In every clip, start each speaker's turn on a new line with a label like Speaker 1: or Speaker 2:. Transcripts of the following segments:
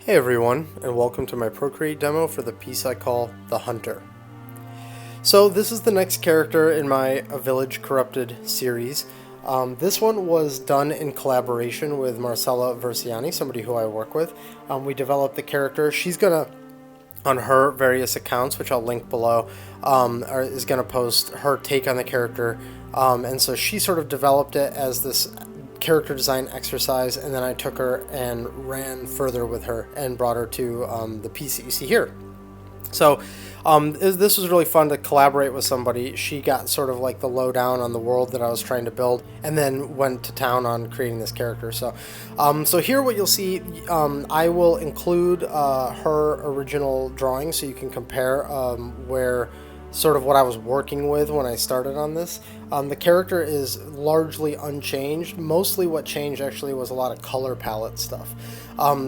Speaker 1: Hey everyone, and welcome to my Procreate demo for the piece I call The Hunter. So this is the next character in my A Village Corrupted series. This one was done in collaboration with Marcella Versiani, somebody who I work with. We developed the character. She's gonna, on her various accounts, which I'll link below, is gonna post her take on the character. And so she sort of developed it as this character design exercise, and then I took her and ran further with her and brought her to the piece that you see here. So this was really fun to collaborate with somebody. She got sort of like the lowdown on the world that I was trying to build, and then went to town on creating this character. So here what you'll see, I will include her original drawing so you can compare where sort of what I was working with when I started on this. The character is largely unchanged. Mostly what changed actually was a lot of color palette stuff.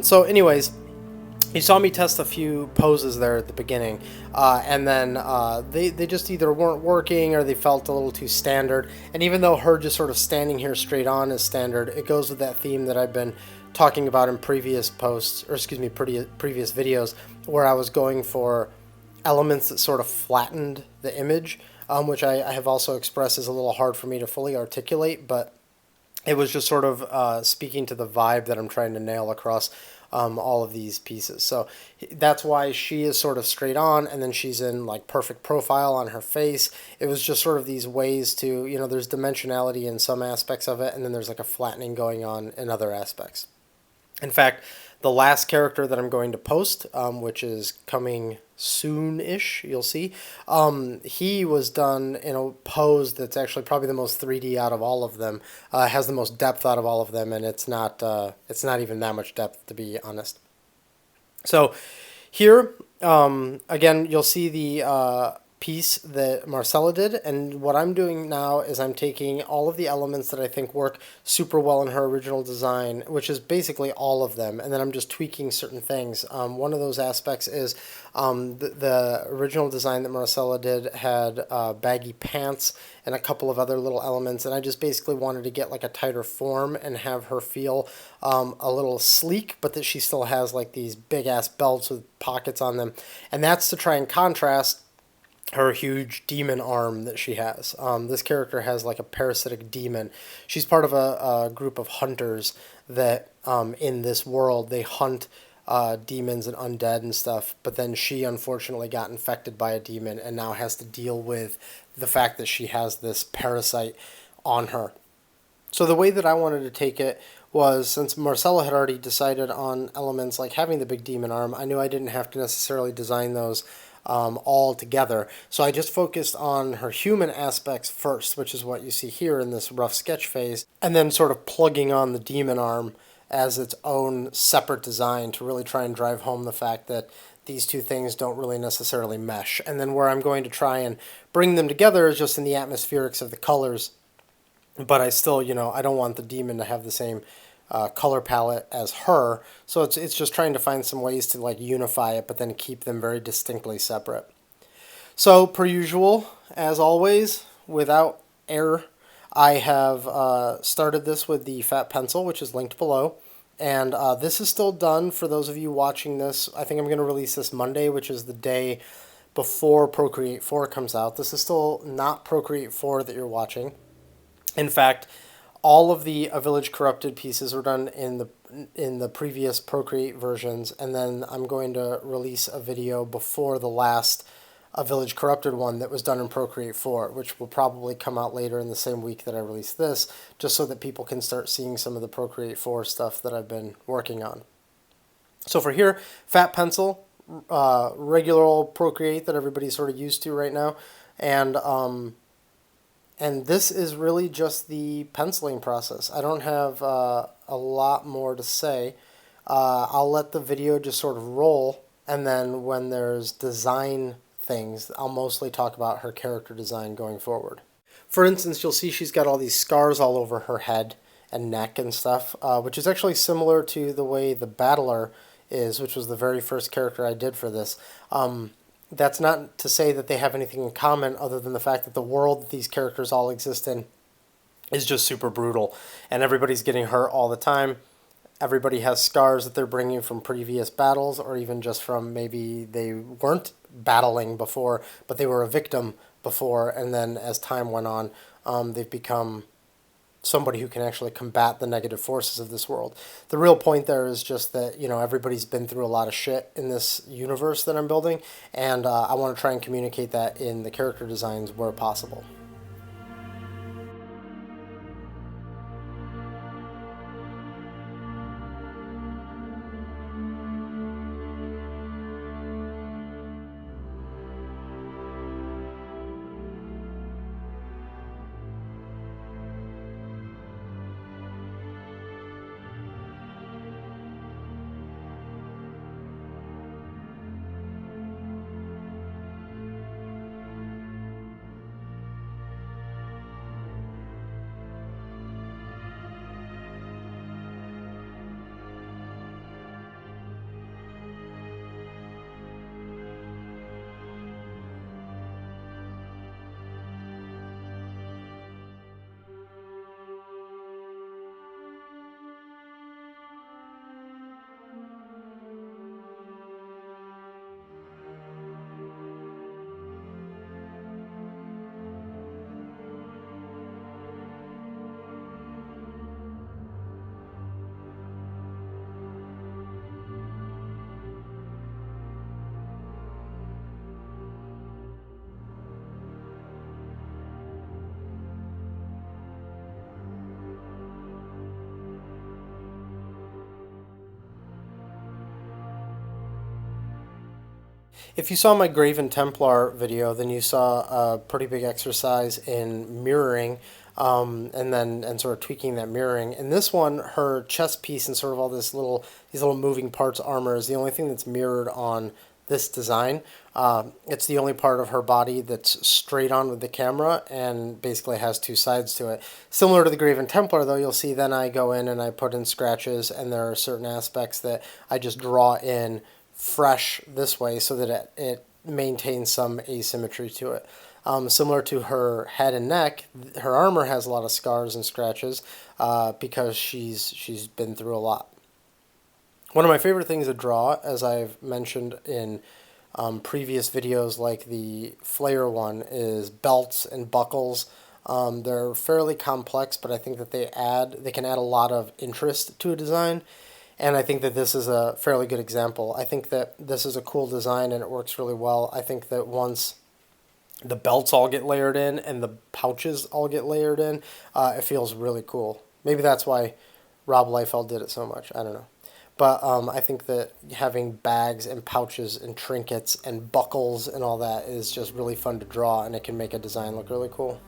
Speaker 1: So anyways, you saw me test a few poses there at the beginning, and then they just either weren't working or they felt a little too standard. And even though her just sort of standing here straight on is standard, it goes with that theme that I've been talking about in previous posts, or excuse me, previous videos, where I was going for elements that sort of flattened the image, which I have also expressed is a little hard for me to fully articulate, but it was just sort of speaking to the vibe that I'm trying to nail across all of these pieces. So that's why she is sort of straight on, and then she's in like perfect profile on her face. It was just sort of these ways to, there's dimensionality in some aspects of it, and then there's like a flattening going on in other aspects. In fact, the last character that I'm going to post, which is coming soon-ish, you'll see, he was done in a pose that's actually probably the most 3D out of all of them, has the most depth out of all of them, and it's not even that much depth, to be honest. So here, again, you'll see the piece that Marcella did, and what I'm doing now is I'm taking all of the elements that I think work super well in her original design, which is basically all of them, and then I'm just tweaking certain things. One of those aspects is the original design that Marcella did had baggy pants and a couple of other little elements, and I just basically wanted to get like a tighter form and have her feel a little sleek, but that she still has like these big ass belts with pockets on them, and that's to try and contrast her huge demon arm that she has. This character has like a parasitic demon. She's part of a group of hunters that in this world they hunt demons and undead and stuff, but then she unfortunately got infected by a demon and now has to deal with the fact that she has this parasite on her. So the way that I wanted to take it was, since Marcella had already decided on elements like having the big demon arm, I knew I didn't have to necessarily design those all together. So I just focused on her human aspects first, which is what you see here in this rough sketch phase, and then sort of plugging on the demon arm as its own separate design to really try and drive home the fact that these two things don't really necessarily mesh. And then where I'm going to try and bring them together is just in the atmospherics of the colors, but I still, I don't want the demon to have the same color palette as her, so it's just trying to find some ways to like unify it, but then keep them very distinctly separate. So per usual, as always, without error, I have started this with the fat pencil, which is linked below, and this is still done for those of you watching this. I think I'm going to release this Monday, which is the day before Procreate 4 comes out. This is still not Procreate 4 that you're watching. In fact, all of the A Village Corrupted pieces were done in the previous Procreate versions, and then I'm going to release a video before the last A Village Corrupted one that was done in Procreate 4, which will probably come out later in the same week that I release this, just so that people can start seeing some of the Procreate 4 stuff that I've been working on. So for here, fat pencil, regular old Procreate that everybody's sort of used to right now, and this is really just the penciling process. I don't have a lot more to say. I'll let the video just sort of roll, and then when there's design things, I'll mostly talk about her character design going forward. For instance, you'll see she's got all these scars all over her head and neck and stuff, which is actually similar to the way the Battler is, which was the very first character I did for this. That's not to say that they have anything in common other than the fact that the world that these characters all exist in is just super brutal, and everybody's getting hurt all the time. everybody has scars that they're bringing from previous battles, or even just from maybe they weren't battling before, but they were a victim before, and then as time went on, they've become somebody who can actually combat the negative forces of this world. The real point there is just that, everybody's been through a lot of shit in this universe that I'm building, and I want to try and communicate that in the character designs where possible. If you saw my Graven Templar video, then you saw a pretty big exercise in mirroring, and sort of tweaking that mirroring. In this one, her chest piece and sort of all these little moving parts armor is the only thing that's mirrored on this design. It's the only part of her body that's straight on with the camera and basically has two sides to it. Similar to the Graven Templar, though, you'll see then I go in and I put in scratches, and there are certain aspects that I just draw in fresh this way so that it maintains some asymmetry to it. Similar to her head and neck, her armor has a lot of scars and scratches because she's been through a lot. One of my favorite things to draw, as I've mentioned in previous videos like the Flayer one, is belts and buckles. They're fairly complex, but I think that they can add a lot of interest to a design. And I think that this is a fairly good example. I think that this is a cool design and it works really well. I think that once the belts all get layered in and the pouches all get layered in, it feels really cool. Maybe that's why Rob Liefeld did it so much. I don't know. But I think that having bags and pouches and trinkets and buckles and all that is just really fun to draw, and it can make a design look really cool.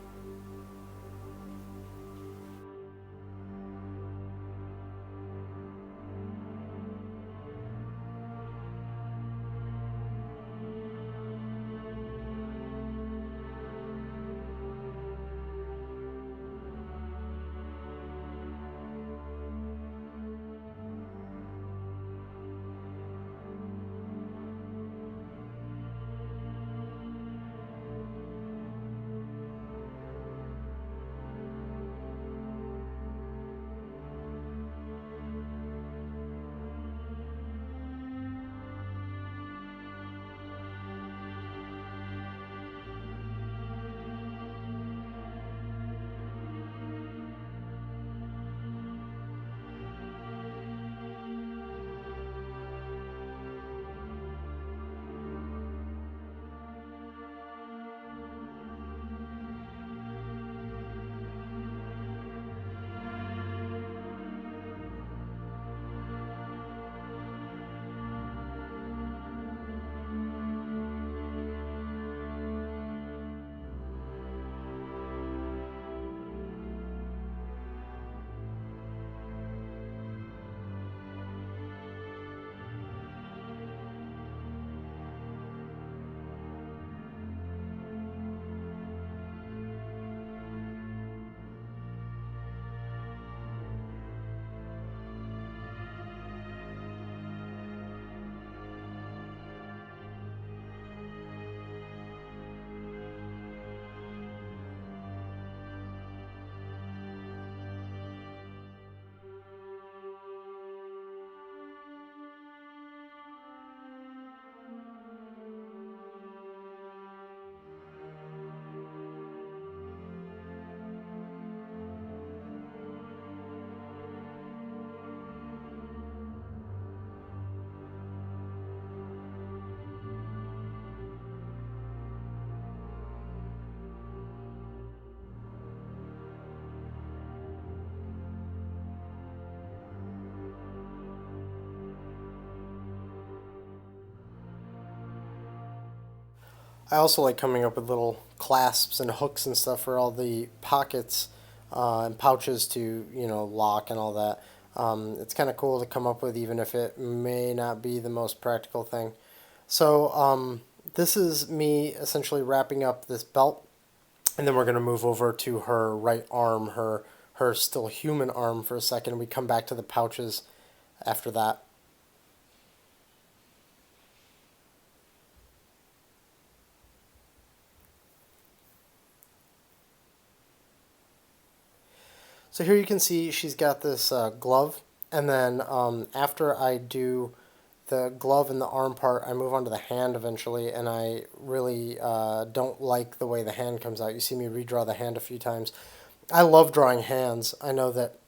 Speaker 1: I also like coming up with little clasps and hooks and stuff for all the pockets and pouches to, lock and all that. It's kind of cool to come up with, even if it may not be the most practical thing. So this is me essentially wrapping up this belt, and then we're going to move over to her right arm, her still human arm for a second. We come back to the pouches after that. So here you can see she's got this glove, and then after I do the glove and the arm part, I move on to the hand eventually, and I really don't like the way the hand comes out. You see me redraw the hand a few times. I love drawing hands. I know that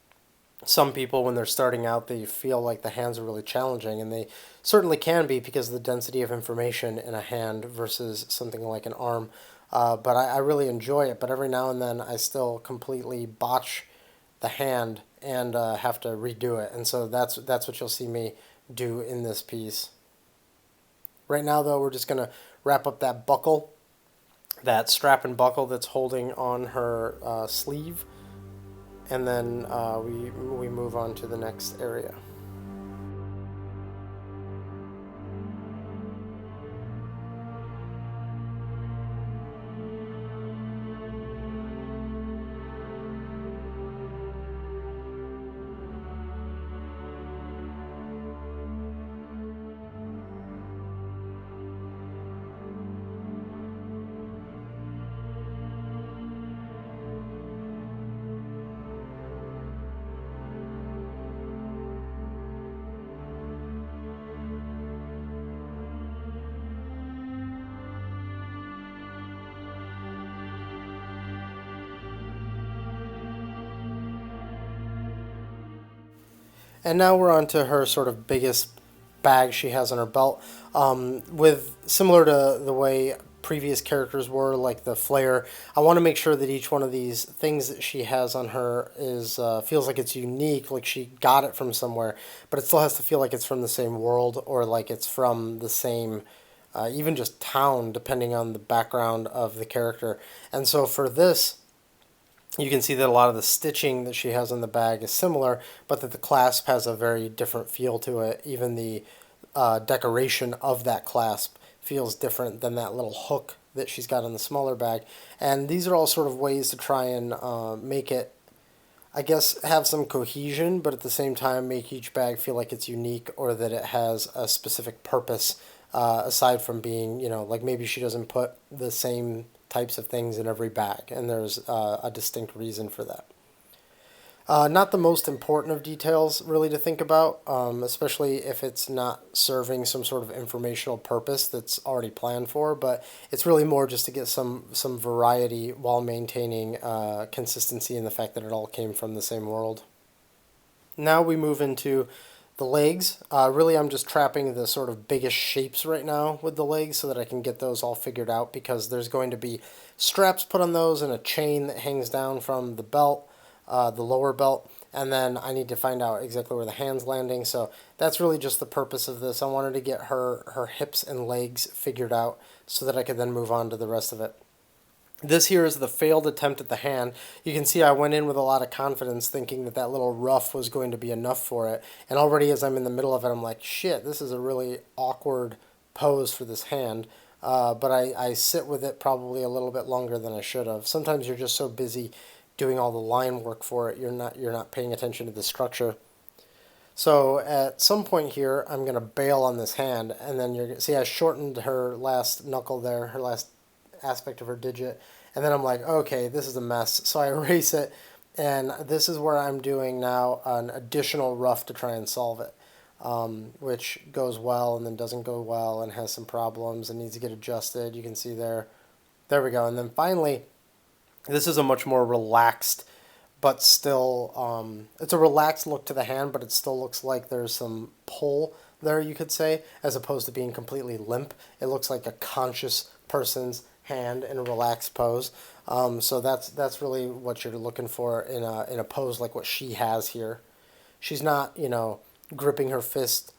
Speaker 1: some people, when they're starting out, they feel like the hands are really challenging, and they certainly can be because of the density of information in a hand versus something like an arm. But I really enjoy it, but every now and then I still completely botch the hand and have to redo it. And so that's what you'll see me do in this piece. Right now, though, we're just going to wrap up that buckle, that strap and buckle that's holding on her sleeve, and then we move on to the next area. And now we're on to her sort of biggest bag she has on her belt. With similar to the way previous characters were, like the flare, I want to make sure that each one of these things that she has on her is feels like it's unique, like she got it from somewhere, but it still has to feel like it's from the same world or like it's from the same even just town, depending on the background of the character. And so for this, you can see that a lot of the stitching that she has on the bag is similar, but that the clasp has a very different feel to it. Even the decoration of that clasp feels different than that little hook that she's got on the smaller bag. And these are all sort of ways to try and make it, I guess, have some cohesion, but at the same time make each bag feel like it's unique or that it has a specific purpose aside from being, like maybe she doesn't put the same types of things in every bag, and there's a distinct reason for that. Not the most important of details, really, to think about, especially if it's not serving some sort of informational purpose that's already planned for, but it's really more just to get some variety while maintaining consistency in the fact that it all came from the same world. Now we move into the legs. Really, I'm just trapping the sort of biggest shapes right now with the legs so that I can get those all figured out, because there's going to be straps put on those and a chain that hangs down from the belt, the lower belt, and then I need to find out exactly where the hand's landing. So that's really just the purpose of this. I wanted to get her hips and legs figured out so that I could then move on to the rest of it. This here is the failed attempt at the hand. You can see I went in with a lot of confidence thinking that that little ruff was going to be enough for it. And already as I'm in the middle of it, I'm like, shit, this is a really awkward pose for this hand. But I sit with it probably a little bit longer than I should have. Sometimes you're just so busy doing all the line work for it, you're not paying attention to the structure. So at some point here, I'm going to bail on this hand, and then you're see I shortened her last knuckle there, her last aspect of her digit, and then I'm like, okay, this is a mess. So I erase it, and this is where I'm doing now an additional rough to try and solve it, which goes well and then doesn't go well and has some problems and needs to get adjusted. You can see there. There we go. And then finally, this is a much more relaxed, but still, it's a relaxed look to the hand, but it still looks like there's some pull there, you could say, as opposed to being completely limp. It looks like a conscious person's hand in a relaxed pose. So that's really what you're looking for in a pose like what she has here. She's not, gripping her fist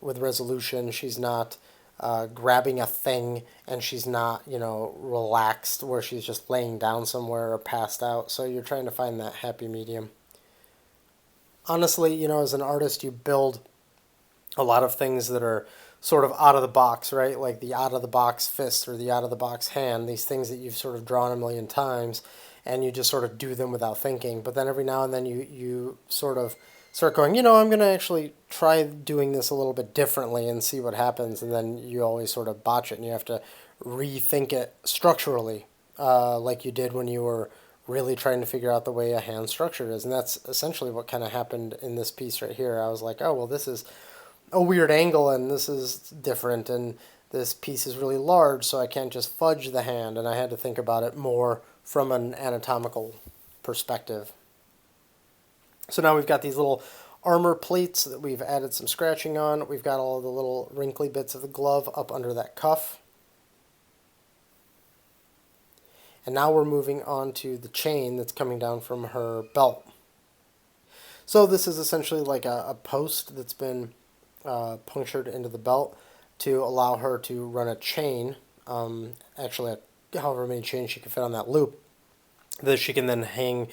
Speaker 1: with resolution. She's not grabbing a thing and she's not, relaxed where she's just laying down somewhere or passed out. So you're trying to find that happy medium. Honestly, as an artist, you build a lot of things that are sort of out of the box, right? Like the out of the box fist or the out of the box hand, these things that you've sort of drawn a million times and you just sort of do them without thinking. But then every now and then you sort of start going, I'm going to actually try doing this a little bit differently and see what happens. And then you always sort of botch it and you have to rethink it structurally, like you did when you were really trying to figure out the way a hand structure is. And that's essentially what kind of happened in this piece right here. I was like, oh, well, this is a weird angle and this is different and this piece is really large, so I can't just fudge the hand, and I had to think about it more from an anatomical perspective. So now we've got these little armor plates that we've added some scratching on. We've got all the little wrinkly bits of the glove up under that cuff. And now we're moving on to the chain that's coming down from her belt. So this is essentially like a post that's been punctured into the belt to allow her to run a chain, actually however many chains she can fit on that loop, that she can then hang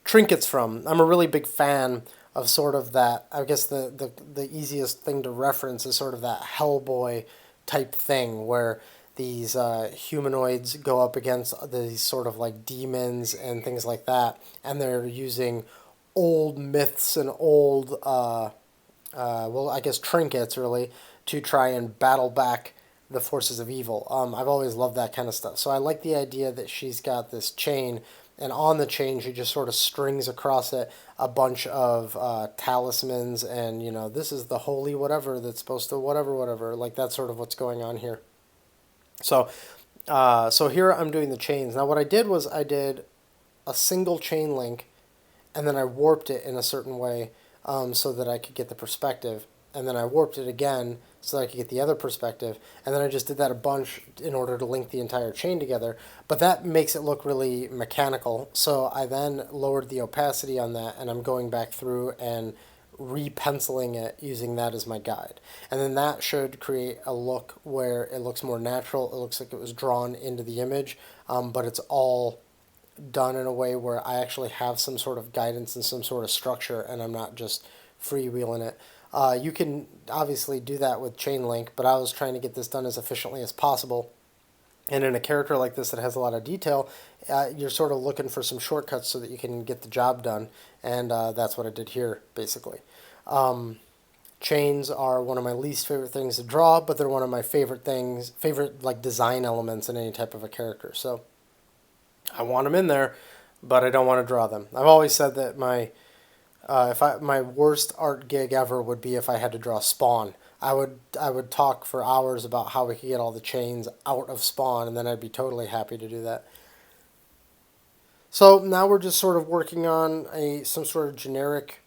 Speaker 1: trinkets from. I'm a really big fan of sort of that, I guess the easiest thing to reference is sort of that Hellboy type thing where these humanoids go up against these sort of like demons and things like that, and they're using old myths and old well, I guess trinkets really, to try and battle back the forces of evil. I've always loved that kind of stuff. So I like the idea that she's got this chain, and on the chain she just sort of strings across it a bunch of talismans, and this is the holy whatever that's supposed to whatever whatever. Like that's sort of what's going on here. So, so here I'm doing the chains. Now what I did was I did a single chain link, and then I warped it in a certain way so that I could get the perspective. And then I warped it again so that I could get the other perspective. And then I just did that a bunch in order to link the entire chain together. But that makes it look really mechanical. So I then lowered the opacity on that, and I'm going back through and repenciling it using that as my guide. And then that should create a look where it looks more natural. It looks like it was drawn into the image, but it's all done in a way where I actually have some sort of guidance and some sort of structure, and I'm not just freewheeling it. You can obviously do that with chain link, but I was trying to get this done as efficiently as possible. And in a character like this that has a lot of detail, you're sort of looking for some shortcuts so that you can get the job done, and that's what I did here, basically. Chains are one of my least favorite things to draw, but they're one of my favorite like design elements in any type of a character. So I want them in there, but I don't want to draw them. I've always said that my worst art gig ever would be if I had to draw Spawn. I would talk for hours about how we could get all the chains out of Spawn, and then I'd be totally happy to do that. So now we're just sort of working on some sort of generic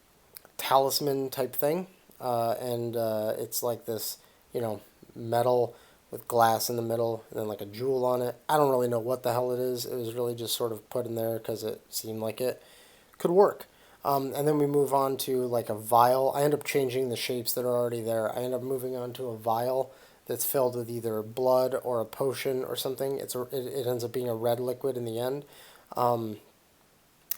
Speaker 1: talisman type thing, and it's like this, metal with glass in the middle and then like a jewel on it. I don't really know what the hell it is. It was really just sort of put in there because it seemed like it could work. And then we move on to like a vial. I end up changing the shapes that are already there. I end up moving on to a vial that's filled with either blood or a potion or something. It ends up being a red liquid in the end. And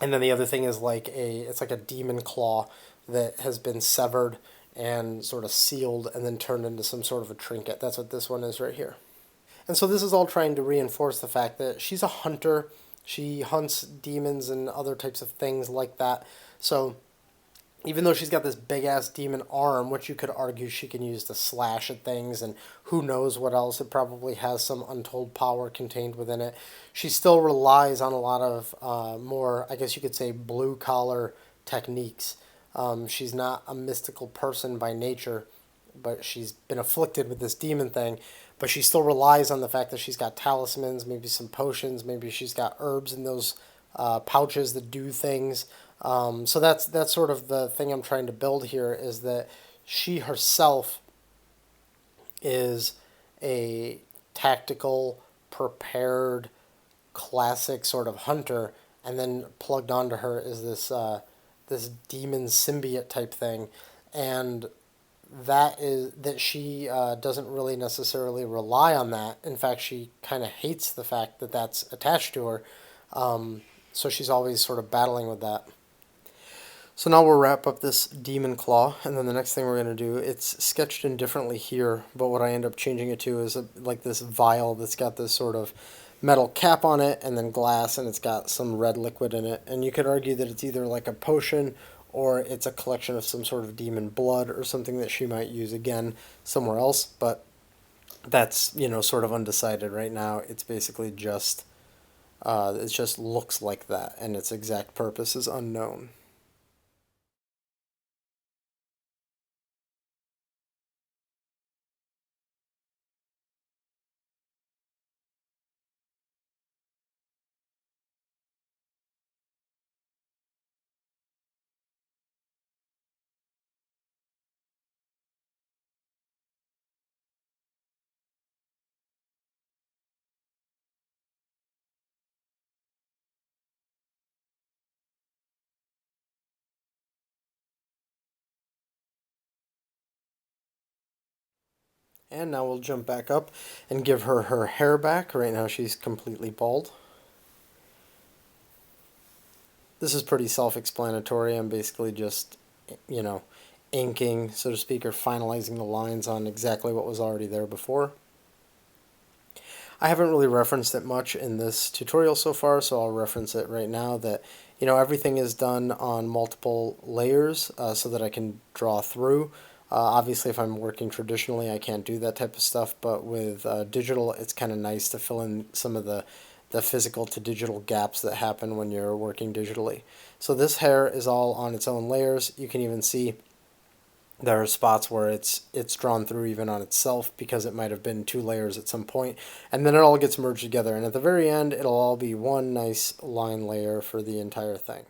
Speaker 1: then the other thing is it's like a demon claw that has been severed and sort of sealed and then turned into some sort of a trinket. That's what this one is right here. And so this is all trying to reinforce the fact that she's a hunter. She hunts demons and other types of things like that. So even though she's got this big ass demon arm, which you could argue she can use to slash at things and who knows what else, it probably has some untold power contained within it, she still relies on a lot of more, I guess you could say, blue collar techniques. She's not a mystical person by nature, but she's been afflicted with this demon thing. But she still relies on the fact that she's got talismans, maybe some potions, maybe she's got herbs in those pouches that do things. So that's sort of the thing I'm trying to build here, is that she herself is a tactical, prepared, classic sort of hunter, and then plugged onto her is this demon symbiote type thing, and that she doesn't really necessarily rely on that. In fact, she kind of hates the fact that that's attached to her. So she's always sort of battling with that. So now we'll wrap up this demon claw, and then the next thing we're going to do, it's sketched in differently here, but what I end up changing it to is like this vial that's got this sort of metal cap on it, and then glass, and it's got some red liquid in it. And you could argue that it's either like a potion, or it's a collection of some sort of demon blood, or something that she might use again somewhere else, but that's, sort of undecided right now. It's basically just, it just looks like that, and its exact purpose is unknown. And now we'll jump back up and give her her hair back. Right now she's completely bald. This is pretty self-explanatory. I'm basically just, you know, inking, so to speak, or finalizing the lines on exactly what was already there before. I haven't really referenced it much in this tutorial so far, so I'll reference it right now that, everything is done on multiple layers so that I can draw through. Obviously, if I'm working traditionally, I can't do that type of stuff, but with digital, it's kind of nice to fill in some of the physical to digital gaps that happen when you're working digitally. So this hair is all on its own layers. You can even see there are spots where it's drawn through even on itself because it might have been two layers at some point, and then it all gets merged together, and at the very end it'll all be one nice line layer for the entire thing.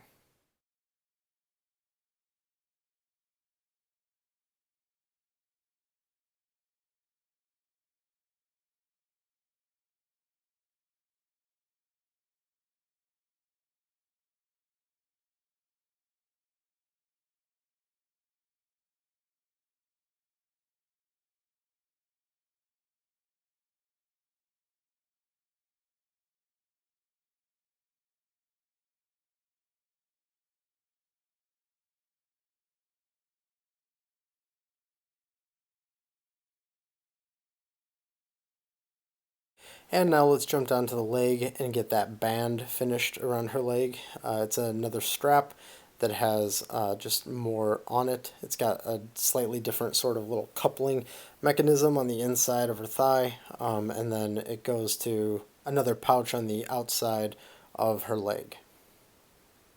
Speaker 1: And now let's jump down to the leg and get that band finished around her leg. It's another strap that has just more on it. It's got a slightly different sort of little coupling mechanism on the inside of her thigh, and then it goes to another pouch on the outside of her leg.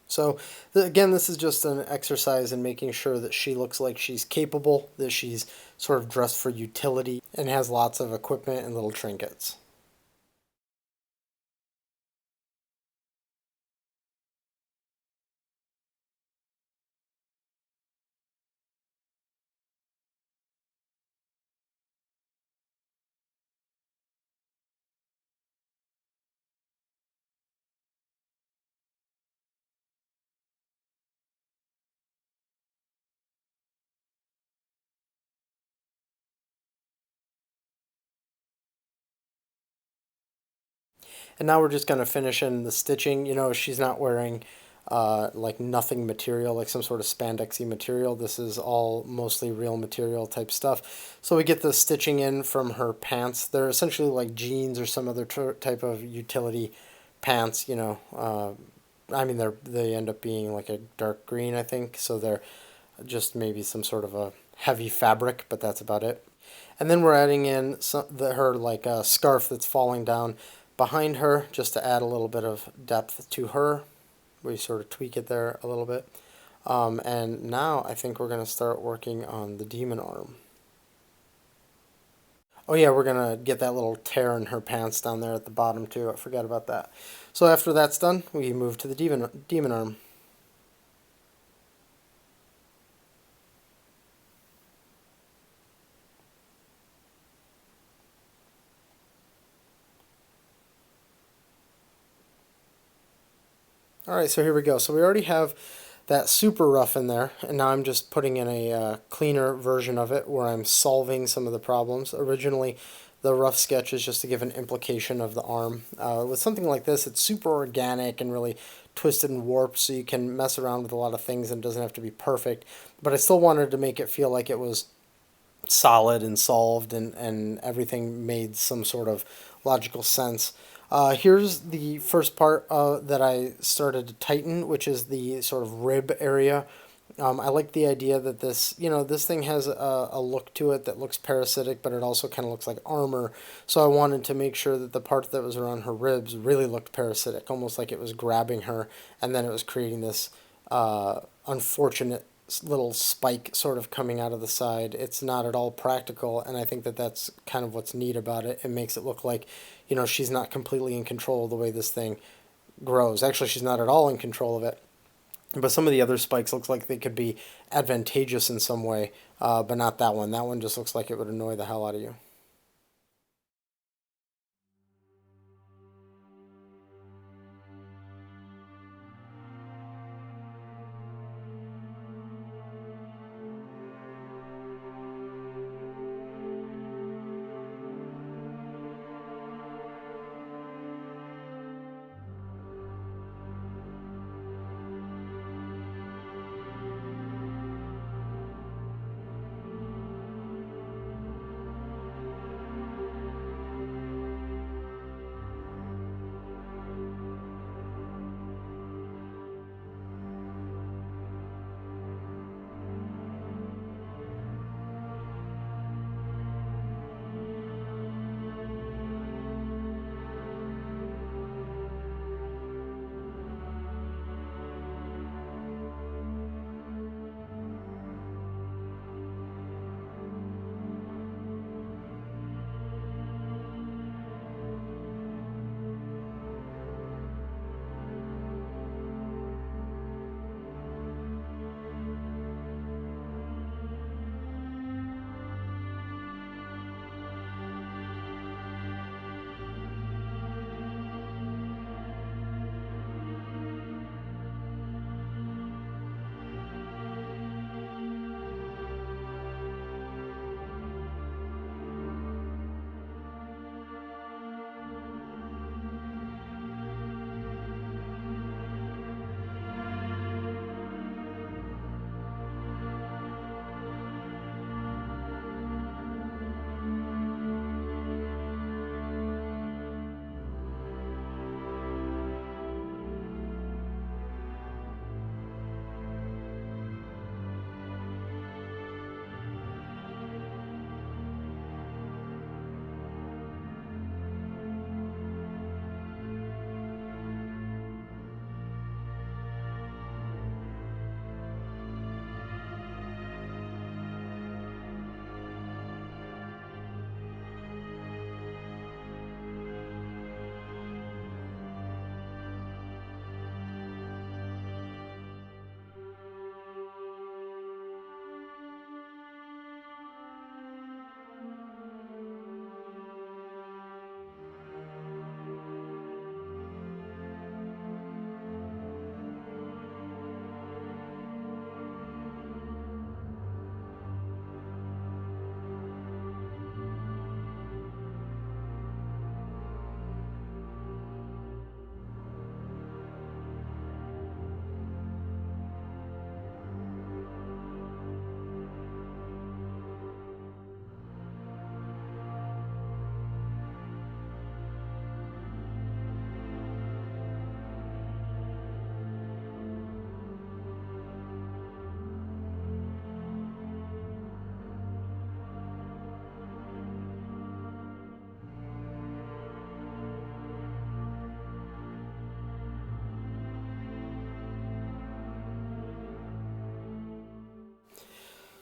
Speaker 1: So again, this is just an exercise in making sure that she looks like she's capable, that she's sort of dressed for utility, and has lots of equipment and little trinkets. And now we're just going to finish in the stitching. She's not wearing like nothing material, like some sort of spandexy material. This is all mostly real material type stuff. So we get the stitching in from her pants. They're essentially like jeans or some other type of utility pants. I mean, they end up being like a dark green, I think. So they're just maybe some sort of a heavy fabric, but that's about it. And then we're adding in her like scarf that's falling down behind her just to add a little bit of depth to her. We sort of tweak it there a little bit. And now I think we're going to start working on the demon arm. Oh yeah, we're going to get that little tear in her pants down there at the bottom too. I forgot about that. So after that's done, we move to the demon arm. All right, so here we go. So we already have that super rough in there, and now I'm just putting in a cleaner version of it where I'm solving some of the problems. Originally, the rough sketch is just to give an implication of the arm. With something like this, it's super organic and really twisted and warped, so you can mess around with a lot of things and it doesn't have to be perfect. But I still wanted to make it feel like it was solid and solved, and everything made some sort of logical sense. Here's the first part that I started to tighten, which is the sort of rib area. I like the idea that this thing has a look to it that looks parasitic, but it also kind of looks like armor. So I wanted to make sure that the part that was around her ribs really looked parasitic, almost like it was grabbing her, and then it was creating this unfortunate little spike sort of coming out of the side. It's not at all practical, and I think that that's kind of what's neat about it. It makes it look like, she's not completely in control of the way this thing grows. Actually, she's not at all in control of it. But some of the other spikes looks like they could be advantageous in some way, but not that one. That one just looks like it would annoy the hell out of you.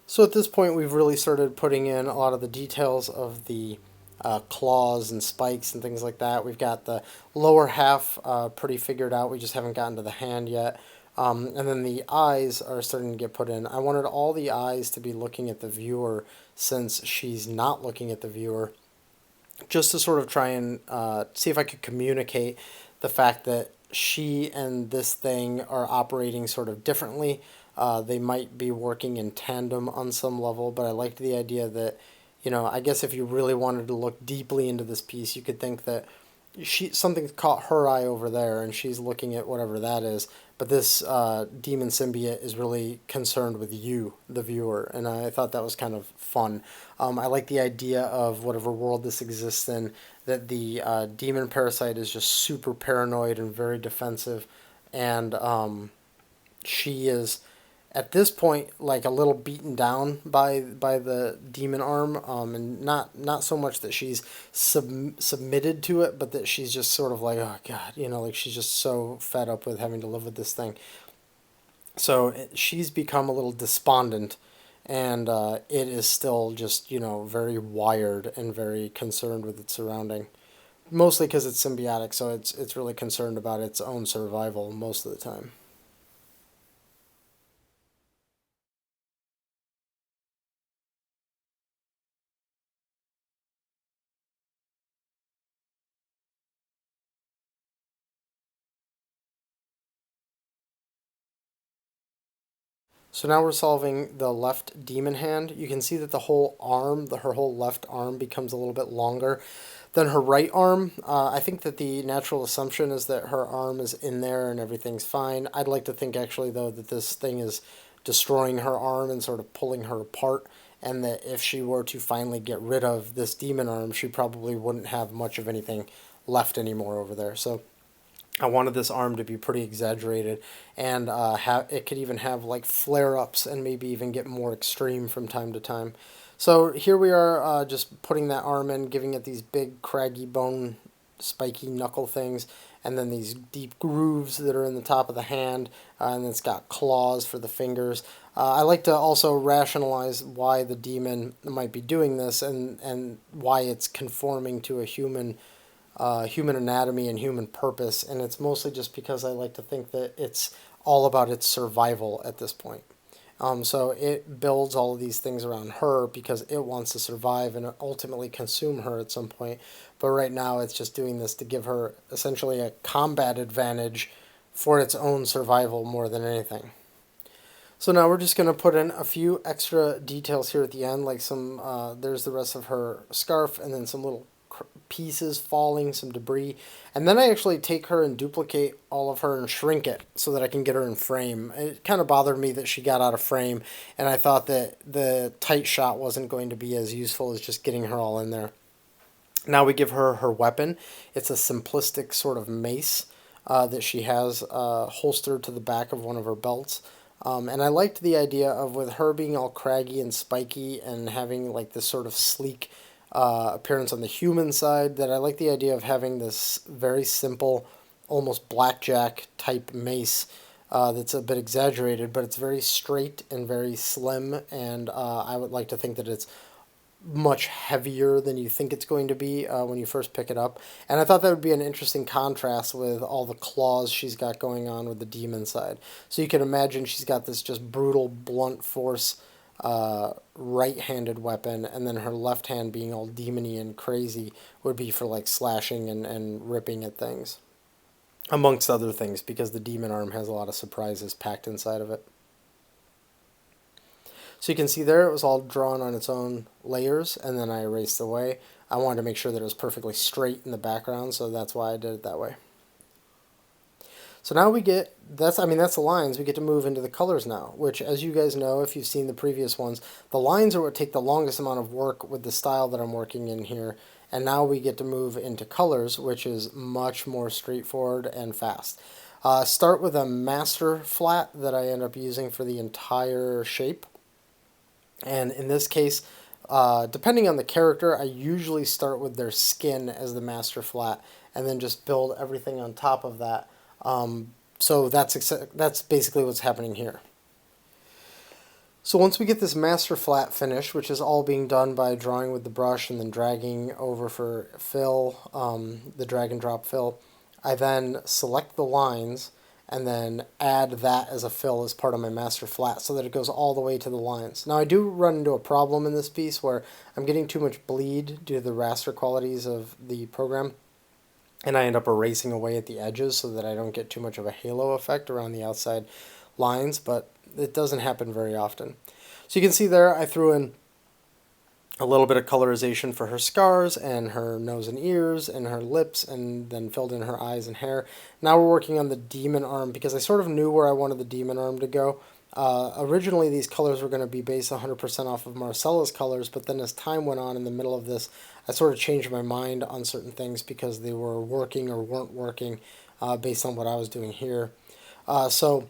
Speaker 1: So at this point, we've really started putting in a lot of the details of the claws and spikes and things like that. We've got the lower half pretty figured out. We just haven't gotten to the hand yet. And then the eyes are starting to get put in. I wanted all the eyes to be looking at the viewer since she's not looking at the viewer, just to sort of try and see if I could communicate the fact that she and this thing are operating sort of differently. They might be working in tandem on some level, but I liked the idea that, I guess if you really wanted to look deeply into this piece, you could think that something's caught her eye over there, and she's looking at whatever that is. But this demon symbiote is really concerned with you, the viewer, and I thought that was kind of fun. I like the idea of whatever world this exists in, that the demon parasite is just super paranoid and very defensive, and she is at this point like a little beaten down by the demon arm, and not so much that she's submitted to it, but that she's just sort of like, oh god, like she's just so fed up with having to live with this thing. So she's become a little despondent, and it is still just very wired and very concerned with its surrounding, mostly because it's symbiotic, so it's really concerned about its own survival most of the time. So now we're solving the left demon hand. You can see that the whole arm, her whole left arm becomes a little bit longer than her right arm. I think that the natural assumption is that her arm is in there and everything's fine. I'd like to think actually though that this thing is destroying her arm and sort of pulling her apart, and that if she were to finally get rid of this demon arm, she probably wouldn't have much of anything left anymore over there. So I wanted this arm to be pretty exaggerated, and it could even have like flare-ups and maybe even get more extreme from time to time. So here we are, just putting that arm in, giving it these big craggy bone spiky knuckle things, and then these deep grooves that are in the top of the hand, and it's got claws for the fingers. I like to also rationalize why the demon might be doing this, and why it's conforming to a human anatomy and human purpose, and it's mostly just because I like to think that it's all about its survival at this point. So it builds all of these things around her because it wants to survive and ultimately consume her at some point. But right now it's just doing this to give her essentially a combat advantage for its own survival more than anything. So now we're just going to put in a few extra details here at the end, like there's the rest of her scarf, and then some little pieces falling, some debris. And then I actually take her and duplicate all of her and shrink it so that I can get her in frame. It kind of bothered me that she got out of frame, and I thought that the tight shot wasn't going to be as useful as just getting her all in there. Now we give her her weapon. It's a simplistic sort of mace that she has holstered to the back of one of her belts. And I liked the idea of, with her being all craggy and spiky and having like this sort of sleek appearance on the human side, that I like the idea of having this very simple, almost blackjack type mace that's a bit exaggerated, but it's very straight and very slim, and I would like to think that it's much heavier than you think it's going to be when you first pick it up. And I thought that would be an interesting contrast with all the claws she's got going on with the demon side. So you can imagine she's got this just brutal, blunt force right-handed weapon, and then her left hand being all demony and crazy would be for like slashing and ripping at things, amongst other things, because the demon arm has a lot of surprises packed inside of it. So you can see there it was all drawn on its own layers, and then I erased away. I wanted to make sure that it was perfectly straight in the background, so that's why I did it that way. So now that's the lines. We get to move into the colors now, which, as you guys know, if you've seen the previous ones, the lines are what take the longest amount of work with the style that I'm working in here. And now we get to move into colors, which is much more straightforward and fast. Start with a master flat that I end up using for the entire shape. And in this case, depending on the character, I usually start with their skin as the master flat, and then just build everything on top of that. So that's basically what's happening here. So once we get this master flat finished, which is all being done by drawing with the brush and then dragging over for fill, the drag and drop fill, I then select the lines and then add that as a fill as part of my master flat so that it goes all the way to the lines. Now I do run into a problem in this piece where I'm getting too much bleed due to the raster qualities of the program. and I end up erasing away at the edges so that I don't get too much of a halo effect around the outside lines, but it doesn't happen very often. So you can see there I threw in a little bit of colorization for her scars and her nose and ears and her lips, and then filled in her eyes and hair. Now we're working on the demon arm because I sort of knew where I wanted the demon arm to go. Originally these colors were going to be based 100% off of Marcella's colors, but then as time went on in the middle of this, I sort of changed my mind on certain things because they were working or weren't working based on what I was doing here. So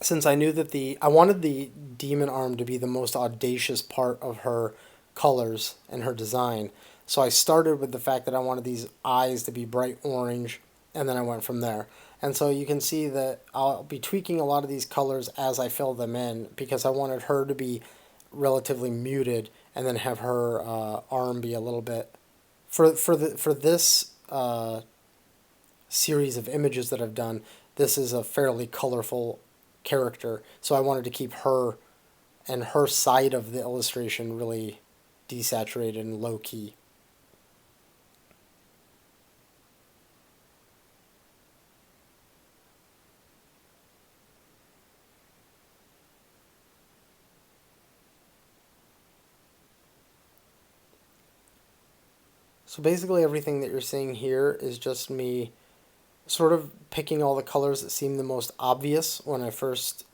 Speaker 1: since I knew that I wanted the demon arm to be the most audacious part of her colors and her design. So I started with the fact that I wanted these eyes to be bright orange, and then I went from there. And so you can see that I'll be tweaking a lot of these colors as I fill them in because I wanted her to be relatively muted and then have her arm be a little bit for this series of images that I've done. This is a fairly colorful character, so I wanted to keep her and her side of the illustration really desaturated and low key. So basically everything that you're seeing here is just me sort of picking all the colors that seem the most obvious when I first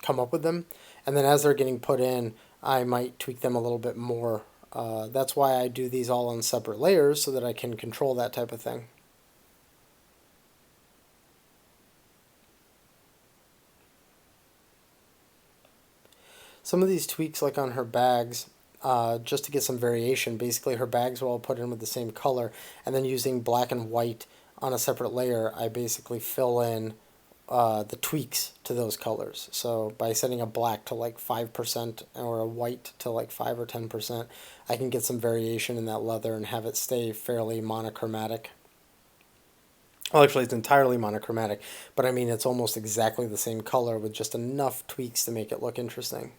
Speaker 1: come up with them, and then as they're getting put in, I might tweak them a little bit more. That's why I do these all on separate layers so that I can control that type of thing. Some of these tweaks, like on her bags, just to get some variation, basically her bags were all put in with the same color, and then using black and white on a separate layer, I basically fill in the tweaks to those colors. So by setting a black to like 5% or a white to like 5 or 10%, I can get some variation in that leather and have it stay fairly monochromatic. Well, actually, it's entirely monochromatic, but I mean, it's almost exactly the same color with just enough tweaks to make it look interesting.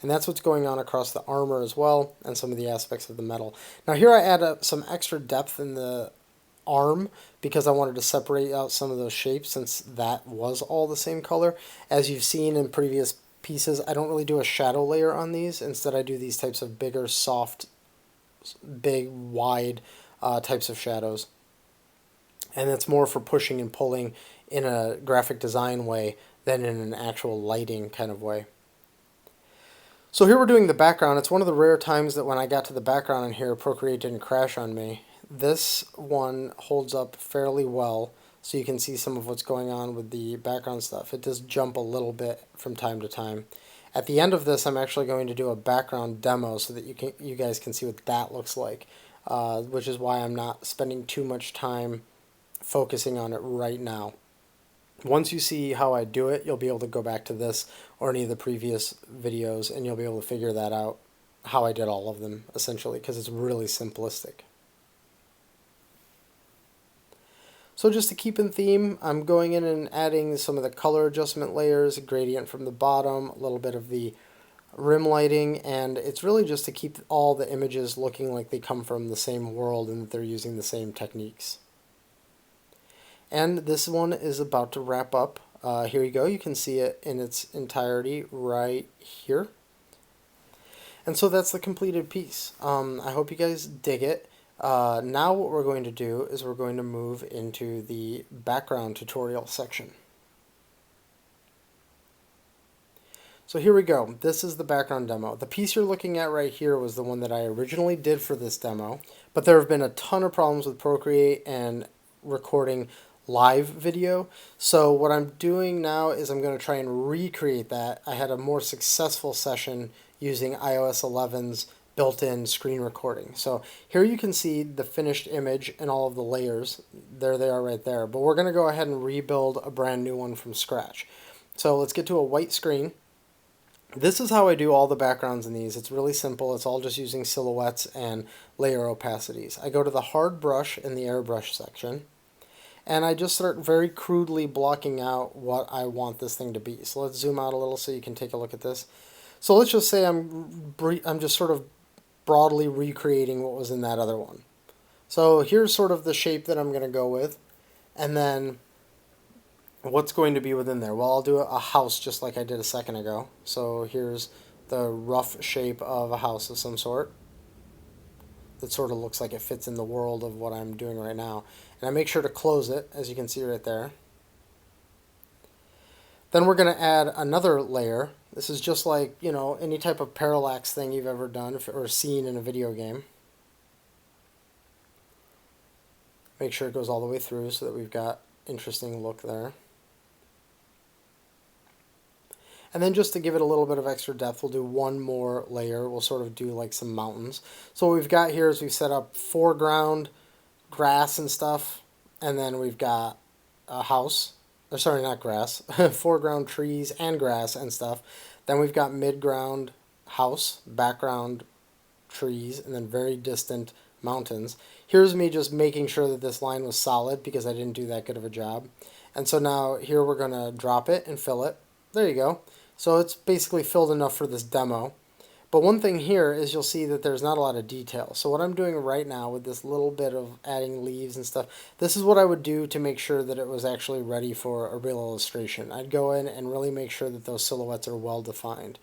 Speaker 1: And that's what's going on across the armor as well, and some of the aspects of the metal. Now here I add some extra depth in the arm because I wanted to separate out some of those shapes since that was all the same color. As you've seen in previous pieces, I don't really do a shadow layer on these. Instead, I do these types of bigger, soft, big, wide types of shadows. And it's more for pushing and pulling in a graphic design way than in an actual lighting kind of way. So here we're doing the background. It's one of the rare times that when I got to the background in here, Procreate didn't crash on me. This one holds up fairly well, so you can see some of what's going on with the background stuff. It does jump a little bit from time to time. At the end of this, I'm actually going to do a background demo so that you guys can see what that looks like, which is why I'm not spending too much time focusing on it right now. Once you see how I do it, you'll be able to go back to this or any of the previous videos and you'll be able to figure that out, how I did all of them, essentially, because it's really simplistic. So just to keep in theme, I'm going in and adding some of the color adjustment layers, a gradient from the bottom, a little bit of the rim lighting, and it's really just to keep all the images looking like they come from the same world and that they're using the same techniques. And this one is about to wrap up. Here you go. You can see it in its entirety right here. And so that's the completed piece. I hope you guys dig it. Now what we're going to do is we're going to move into the background tutorial section. So here we go. This is the background demo. The piece you're looking at right here was the one that I originally did for this demo, but there have been a ton of problems with Procreate and recording live video. So what I'm doing now is I'm going to try and recreate that. I had a more successful session using iOS 11's built-in screen recording. So here you can see the finished image and all of the layers. There they are right there. But we're going to go ahead and rebuild a brand new one from scratch. So let's get to a white screen. This is how I do all the backgrounds in these. It's really simple. It's all just using silhouettes and layer opacities. I go to the hard brush in the airbrush section, and I just start very crudely blocking out what I want this thing to be. So let's zoom out a little so you can take a look at this. So let's just say I'm just sort of broadly recreating what was in that other one. So here's sort of the shape that I'm going to go with. And then what's going to be within there? Well, I'll do a house just like I did a second ago. So here's the rough shape of a house of some sort that sort of looks like it fits in the world of what I'm doing right now. And I make sure to close it, as you can see right there. Then we're going to add another layer. This is just like, you know, any type of parallax thing you've ever done or seen in a video game. Make sure it goes all the way through so that we've got interesting look there. And then just to give it a little bit of extra depth, we'll do one more layer. We'll sort of do like some mountains. So what we've got here is we've set up foreground grass and stuff, and then we've got a house. Or sorry, not grass. Foreground trees and grass and stuff. Then we've got midground house, background trees, and then very distant mountains. Here's me just making sure that this line was solid because I didn't do that good of a job. And so now here we're going to drop it and fill it. There you go. So it's basically filled enough for this demo. But one thing here is you'll see that there's not a lot of detail. So what I'm doing right now with this little bit of adding leaves and stuff, this is what I would do to make sure that it was actually ready for a real illustration. I'd go in and really make sure that those silhouettes are well defined.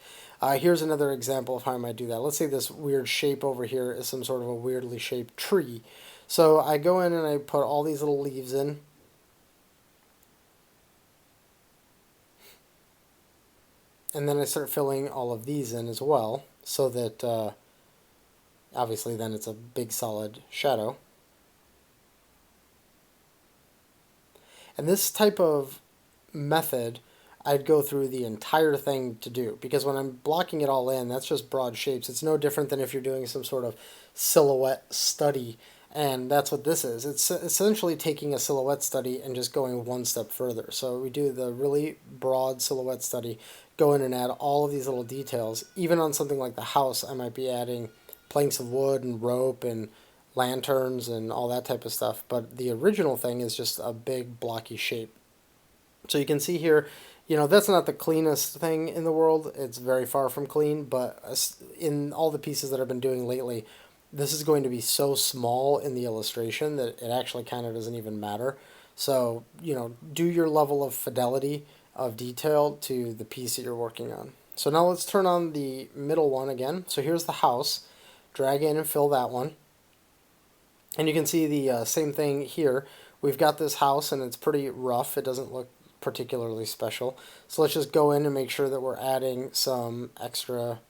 Speaker 1: Here's another example of how I might do that. Let's say this weird shape over here is some sort of a weirdly shaped tree. So I go in and I put all these little leaves in. And then I start filling all of these in as well, so that obviously then it's a big solid shadow. And this type of method, I'd go through the entire thing to do, because when I'm blocking it all in, that's just broad shapes. It's no different than if you're doing some sort of silhouette study, and that's what this is. It's essentially taking a silhouette study and just going one step further. So we do the really broad silhouette study, go in and add all of these little details. Even on something like the house, I might be adding planks of wood and rope and lanterns and all that type of stuff. But the original thing is just a big blocky shape. So you can see here, you know, that's not the cleanest thing in the world. It's very far from clean, but in all the pieces that I've been doing lately, this is going to be so small in the illustration that it actually kind of doesn't even matter. So, you know, do your level of fidelity of detail to the piece that you're working on. So now let's turn on the middle one again. So here's the house. Drag in and fill that one. And you can see the same thing here. We've got this house and it's pretty rough. It doesn't look particularly special. So let's just go in and make sure that we're adding some extra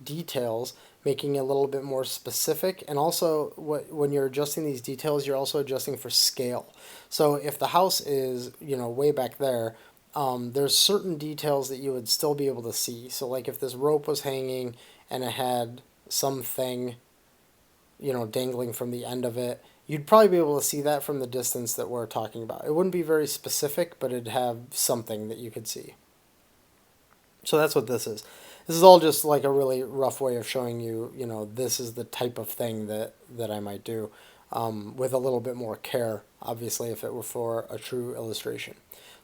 Speaker 1: details, making it a little bit more specific. And also when you're adjusting these details, you're also adjusting for scale. So if the house is, you know, way back there, there's certain details that you would still be able to see. So like if this rope was hanging and it had something, you know, dangling from the end of it, you'd probably be able to see that from the distance that we're talking about. It wouldn't be very specific, but it'd have something that you could see. So that's what this is. This is all just like a really rough way of showing you, you know, this is the type of thing that I might do with a little bit more care, obviously, if it were for a true illustration.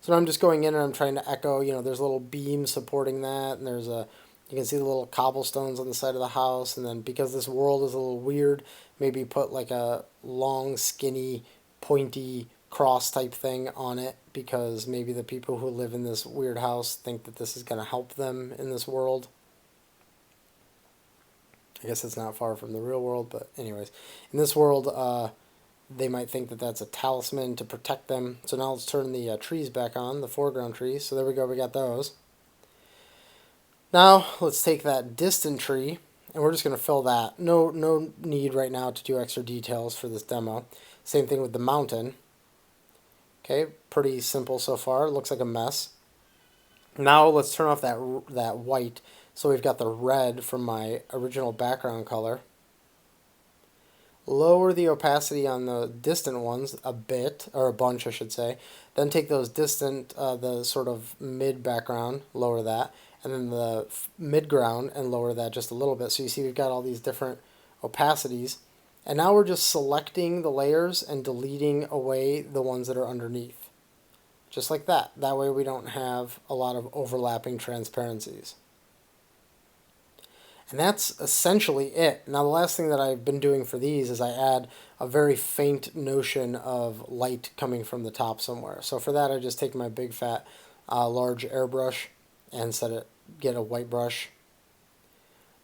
Speaker 1: So now I'm just going in and I'm trying to echo, you know, there's a little beam supporting that, and there's a, you can see the little cobblestones on the side of the house, and then because this world is a little weird, maybe put like a long, skinny, pointy cross type thing on it, because maybe the people who live in this weird house think that this is going to help them in this world. I guess it's not far from the real world, but anyways, in this world, they might think that that's a talisman to protect them. So now let's turn the trees back on, the foreground trees. So there we go, we got those. Now let's take that distant tree, and we're just going to fill that. No need right now to do extra details for this demo. Same thing with the mountain. Okay, pretty simple so far. It looks like a mess. Now let's turn off that white, so we've got the red from my original background color. Lower the opacity on the distant ones a bit, or a bunch I should say. Then take those distant, the sort of mid background, lower that, and then the midground and lower that just a little bit. So you see we've got all these different opacities. And now we're just selecting the layers and deleting away the ones that are underneath. Just like that. That way we don't have a lot of overlapping transparencies. And that's essentially it. Now, the last thing that I've been doing for these is I add a very faint notion of light coming from the top somewhere. So for that, I just take my big fat large airbrush and get a white brush,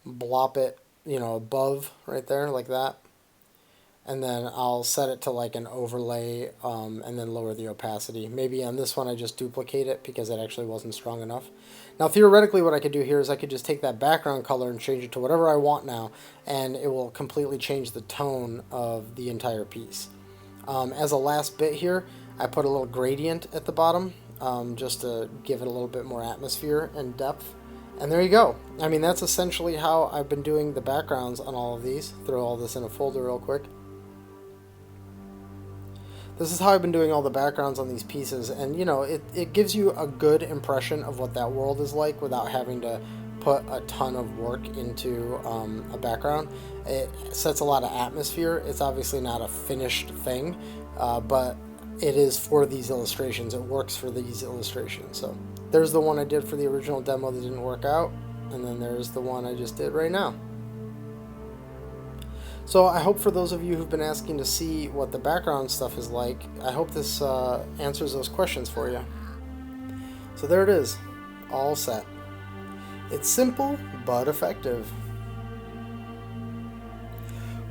Speaker 1: blop it, above right there like that. And then I'll set it to like an overlay and then lower the opacity. Maybe on this one I just duplicate it because it actually wasn't strong enough. Now theoretically what I could do here is I could just take that background color and change it to whatever I want now, and it will completely change the tone of the entire piece. As a last bit here, I put a little gradient at the bottom just to give it a little bit more atmosphere and depth. And there you go. I mean, that's essentially how I've been doing the backgrounds on all of these. Throw all this in a folder real quick. This is how I've been doing all the backgrounds on these pieces, and it gives you a good impression of what that world is like without having to put a ton of work into a background. It sets a lot of atmosphere. It's obviously not a finished thing, but it is for these illustrations. It works for these illustrations. So there's the one I did for the original demo that didn't work out, and then there's the one I just did right now. So I hope for those of you who've been asking to see what the background stuff is like, I hope this answers those questions for you. So there it is, all set. It's simple, but effective.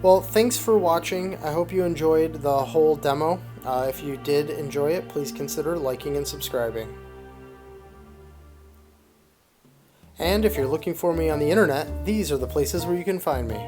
Speaker 1: Well, thanks for watching. I hope you enjoyed the whole demo. If you did enjoy it, please consider liking and subscribing. And if you're looking for me on the internet, these are the places where you can find me.